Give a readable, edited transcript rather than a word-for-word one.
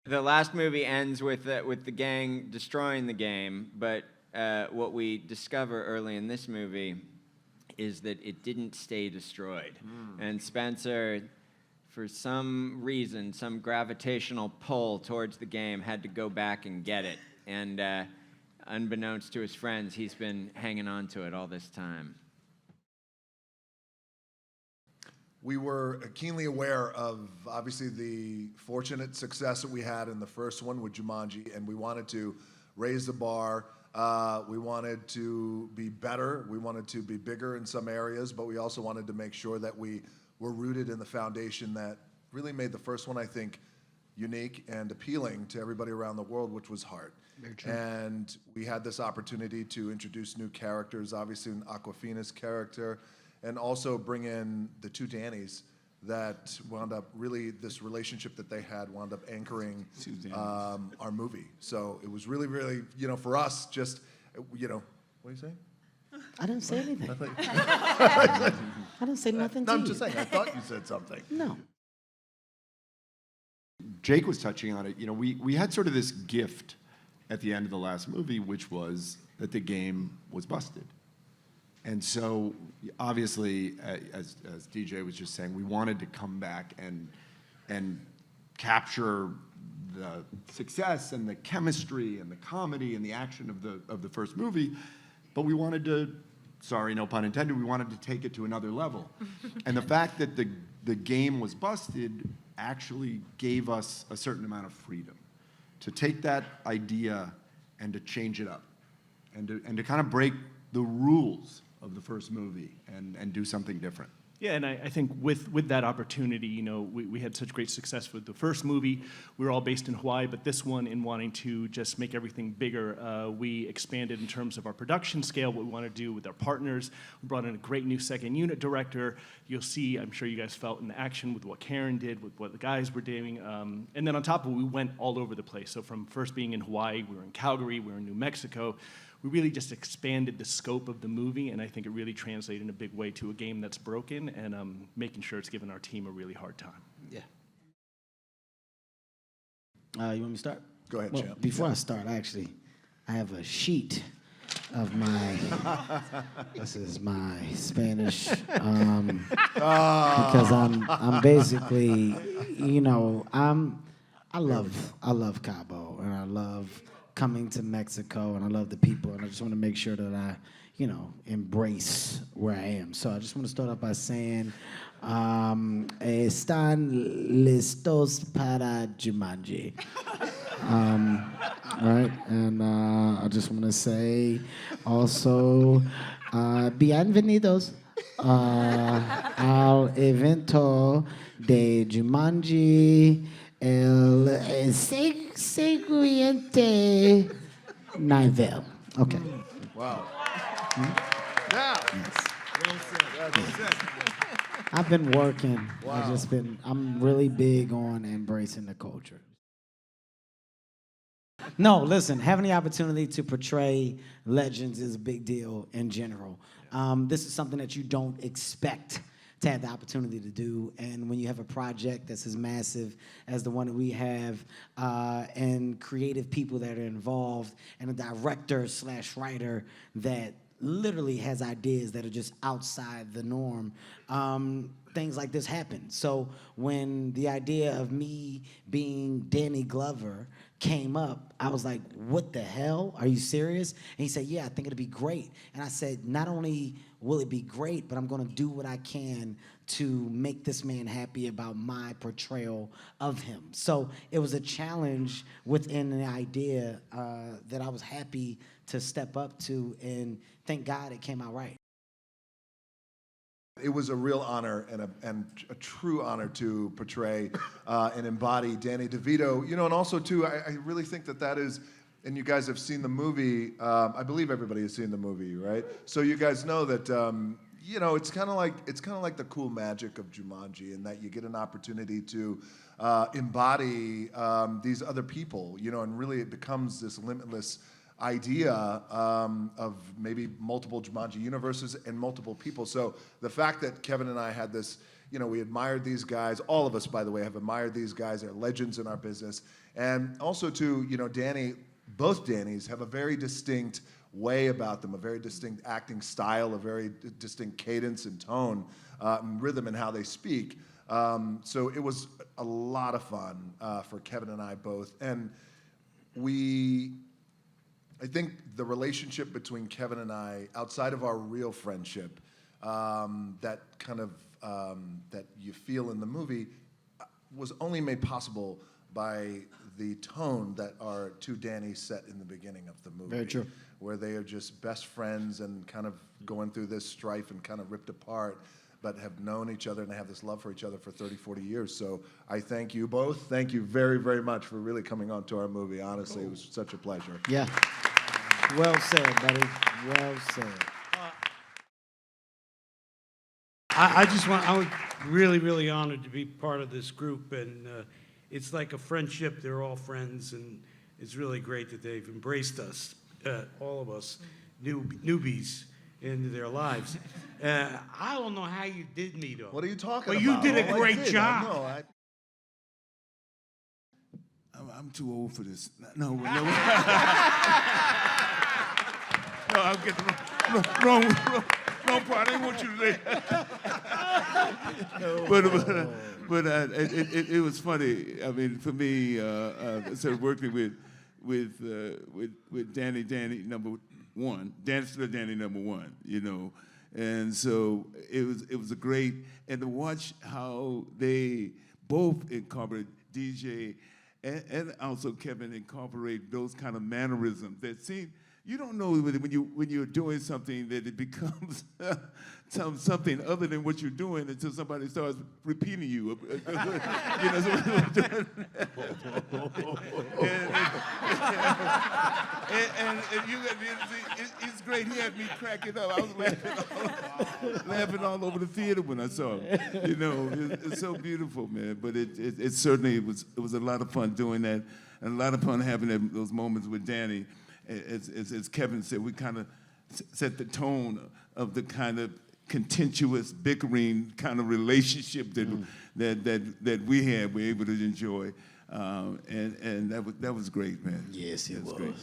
The last movie ends with the gang destroying the game, but what we discover early in this movie is that it didn't stay destroyed. And Spencer, for some reason, some gravitational pull towards the game, had to go back and get it. And unbeknownst to his friends, he's been hanging on to it all this time. We were keenly aware of, obviously, the fortunate success that we had in the first one with Jumanji, and we wanted to raise the bar. We wanted to be better. We wanted to be bigger in some areas, but we also wanted to make sure that we were rooted in the foundation that really made the first one, I think, unique and appealing to everybody around the world, which was heart. Very true. And we had this opportunity to introduce new characters, obviously an Awkwafina's character, and also bring in the two Danys that wound up really, this relationship that they had wound up anchoring our movie. So it was really, really, you know, for us, just, you know, what are you saying? I didn't say anything. I didn't say nothing to No, you. I'm just saying, I thought you said something. No. Jake was touching on it. You know, we had sort of this gift at the end of the last movie, which was that the game was busted. And so, obviously, as DJ was just saying, we wanted to come back and capture the success and the chemistry and the comedy and the action of the first movie, but we wanted to, sorry, no pun intended, we wanted to take it to another level. And the fact that the game was busted actually gave us a certain amount of freedom to take that idea and to change it up and to kind of break the rules of the first movie and do something different. Yeah, and I think with that opportunity, you know, we had such great success with the first movie. We were all based in Hawaii, but this one, in wanting to just make everything bigger, we expanded in terms of our production scale, what we want to do with our partners. We brought in a great new second unit director. You'll see, I'm sure you guys felt in action with what Karen did, with what the guys were doing. And then on top of it, we went all over the place. So from first being in Hawaii, we were in Calgary, we were in New Mexico. We really just expanded the scope of the movie, and I think it really translated in a big way to a game that's broken and making sure it's given our team a really hard time. Yeah. You want me to start? Go ahead, well, champ. Before I start, I have a sheet of my, this is my Spanish, because I'm basically, you know, I love Cabo, and I love coming to Mexico, and I love the people, and I just want to make sure that I, you know, embrace where I am. So I just want to start off by saying, ¿están listos para Jumanji? Right, and I just want to say also, bienvenidos al evento de Jumanji, el siguiente nivel. Okay. Wow. Yes. I've been working. Wow. I'm really big on embracing the culture. No, listen, having the opportunity to portray legends is a big deal in general. This is something that you don't expect to have the opportunity to do, and when you have a project that's as massive as the one that we have, and creative people that are involved, and a director/writer that literally has ideas that are just outside the norm, things like this happen. So when the idea of me being Danny Glover came up, I was like, what the hell? Are you serious? And he said, yeah, I think it'll be great. And I said, not only will it be great, but I'm gonna do what I can to make this man happy about my portrayal of him. So it was a challenge within the idea that I was happy to step up to, and thank God it came out right. It was a real honor and a true honor to portray and embody Danny DeVito. You know, and also, too, I really think that is, and you guys have seen the movie, I believe everybody has seen the movie, right? So you guys know that, you know, it's kind of like the cool magic of Jumanji, in that you get an opportunity to embody these other people, you know, and really it becomes this limitless idea of maybe multiple Jumanji universes and multiple people. So the fact that Kevin and I had this you know, we admired these guys. All of us, by the way, have admired these guys. They're legends in our business. And also, too, you know, Dany, both Danys have a very distinct way about them, a very distinct acting style, a very distinct cadence and tone, and rhythm in how they speak. So it was a lot of fun for Kevin and I both. And I think the relationship between Kevin and I, outside of our real friendship, that kind of, that you feel in the movie, was only made possible by the tone that our two Danys set in the beginning of the movie. Very true. Where they are just best friends and kind of going through this strife and kind of ripped apart, but have known each other and have this love for each other for 30, 40 years. So I thank you both. Thank you very, very much for really coming on to our movie. Honestly, it was such a pleasure. Yeah. Well said, buddy. Well said. I was really, really honored to be part of this group, and it's like a friendship. They're all friends, and it's really great that they've embraced us, all of us, newbies, into their lives. I don't know how you did me, though. What are you talking Well, about? you did a Oh, I great did. job. I know. I'm too old for this. No, no. No, I'm getting wrong part. I didn't want you to say. But it was funny. I mean, for me, sort of working with Dany number one, Dany number one, you know, and so it was a great, and to watch how they both incorporate DJ and also Kevin incorporate those kind of mannerisms that seem, you don't know when you're doing something that it becomes something other than what you're doing until somebody starts repeating you. You know, and it's great. He had me cracking up. I was laughing all over the theater when I saw him. You know, it's so beautiful, man. But it certainly was a lot of fun doing that, and a lot of fun having those moments with Dany. As Kevin said, we kind of set the tone of the kind of contentious, bickering kind of relationship that we had. We're able to enjoy, and that was great, man. Yes, it was. Great.